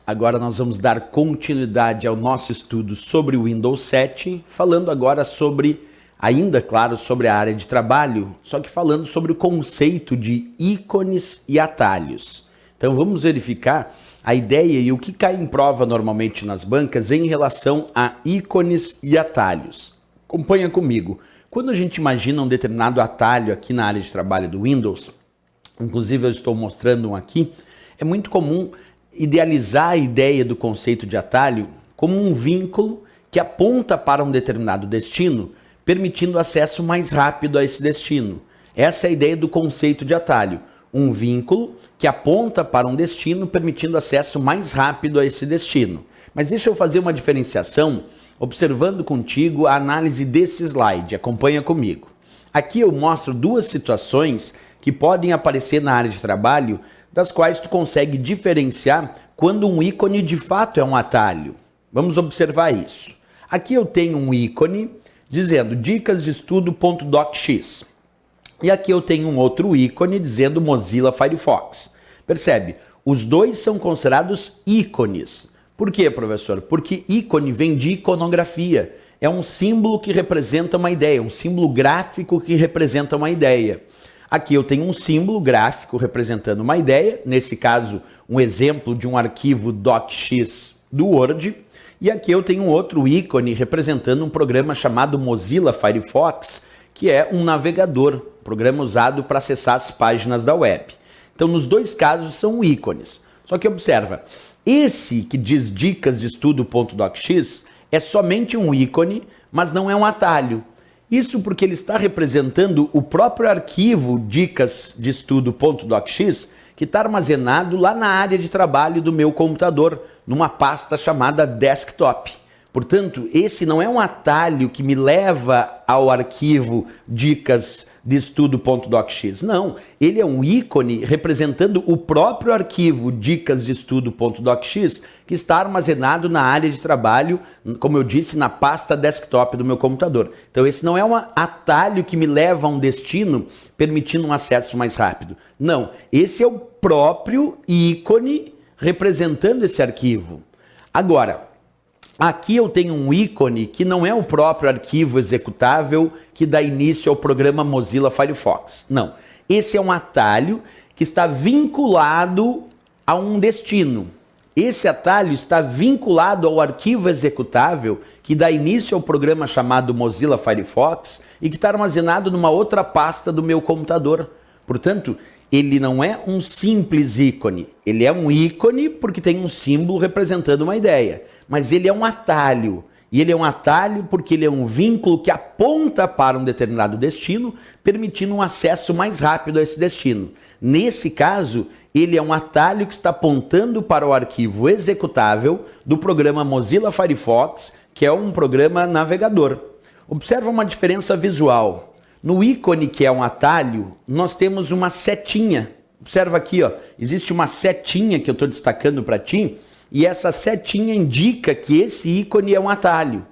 Agora nós vamos dar continuidade ao nosso estudo sobre o Windows 7, falando agora sobre, ainda claro, sobre a área de trabalho, só que falando sobre o conceito de ícones e atalhos. Então vamos verificar a ideia e o que cai em prova normalmente nas bancas em relação a ícones e atalhos. Acompanha comigo. Quando a gente imagina um determinado atalho aqui na área de trabalho do Windows, inclusive eu estou mostrando um aqui, é muito comum idealizar a ideia do conceito de atalho como um vínculo que aponta para um determinado destino, permitindo acesso mais rápido a esse destino. Essa é a ideia do conceito de atalho, um vínculo que aponta para um destino, permitindo acesso mais rápido a esse destino. Mas deixa eu fazer uma diferenciação, observando contigo a análise desse slide. Acompanha comigo. Aqui eu mostro duas situações que podem aparecer na área de trabalho, das quais tu consegue diferenciar quando um ícone de fato é um atalho. Vamos observar isso. Aqui eu tenho um ícone dizendo dicas de estudo.docx. E aqui eu tenho um outro ícone dizendo Mozilla Firefox. Percebe? Os dois são considerados ícones. Por quê, professor? Porque ícone vem de iconografia. É um símbolo que representa uma ideia, um símbolo gráfico que representa uma ideia. Aqui eu tenho um símbolo gráfico representando uma ideia, nesse caso um exemplo de um arquivo .docx do Word, e aqui eu tenho um outro ícone representando um programa chamado Mozilla Firefox, que é um navegador, programa usado para acessar as páginas da web. Então nos dois casos são ícones. Só que observa, esse que diz dicas de estudo.docx é somente um ícone, mas não é um atalho. Isso porque ele está representando o próprio arquivo dicas de estudo.docx que está armazenado lá na área de trabalho do meu computador, numa pasta chamada desktop. Portanto, esse não é um atalho que me leva ao arquivo dicas de estudo.docx. Não, ele é um ícone representando o próprio arquivo dicas de estudo.docx que está armazenado na área de trabalho, como eu disse, na pasta desktop do meu computador. Então esse não é um atalho que me leva a um destino permitindo um acesso mais rápido. Não, esse é o próprio ícone representando esse arquivo. Agora, aqui eu tenho um ícone que não é o próprio arquivo executável que dá início ao programa Mozilla Firefox. Não, esse é um atalho que está vinculado a um destino. Esse atalho está vinculado ao arquivo executável que dá início ao programa chamado Mozilla Firefox e que está armazenado numa outra pasta do meu computador. Portanto, ele não é um simples ícone. Ele é um ícone porque tem um símbolo representando uma ideia. Mas ele é um atalho. E ele é um atalho porque ele é um vínculo que aponta para um determinado destino, permitindo um acesso mais rápido a esse destino. Nesse caso, ele é um atalho que está apontando para o arquivo executável do programa Mozilla Firefox, que é um programa navegador. Observa uma diferença visual. No ícone, que é um atalho, nós temos uma setinha. Observa aqui, ó, existe uma setinha que eu estou destacando para ti, e essa setinha indica que esse ícone é um atalho.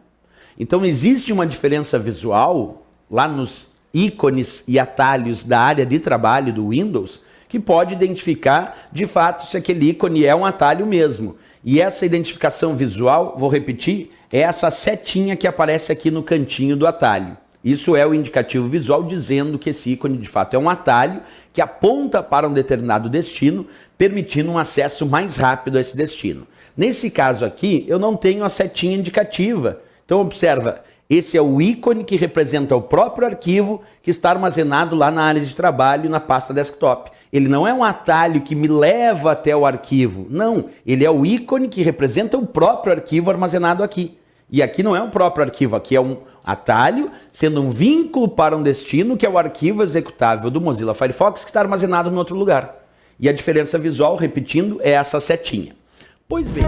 Então existe uma diferença visual lá nos ícones e atalhos da área de trabalho do Windows que pode identificar de fato se aquele ícone é um atalho mesmo. E essa identificação visual, vou repetir, é essa setinha que aparece aqui no cantinho do atalho. Isso é o indicativo visual dizendo que esse ícone de fato é um atalho que aponta para um determinado destino, permitindo um acesso mais rápido a esse destino. Nesse caso aqui, eu não tenho a setinha indicativa. Então observa, esse é o ícone que representa o próprio arquivo que está armazenado lá na área de trabalho, na pasta desktop. Ele não é um atalho que me leva até o arquivo. Não, ele é o ícone que representa o próprio arquivo armazenado aqui. E aqui não é o próprio arquivo, aqui é um atalho, sendo um vínculo para um destino, que é o arquivo executável do Mozilla Firefox, que está armazenado em outro lugar. E a diferença visual, repetindo, é essa setinha. Pois bem.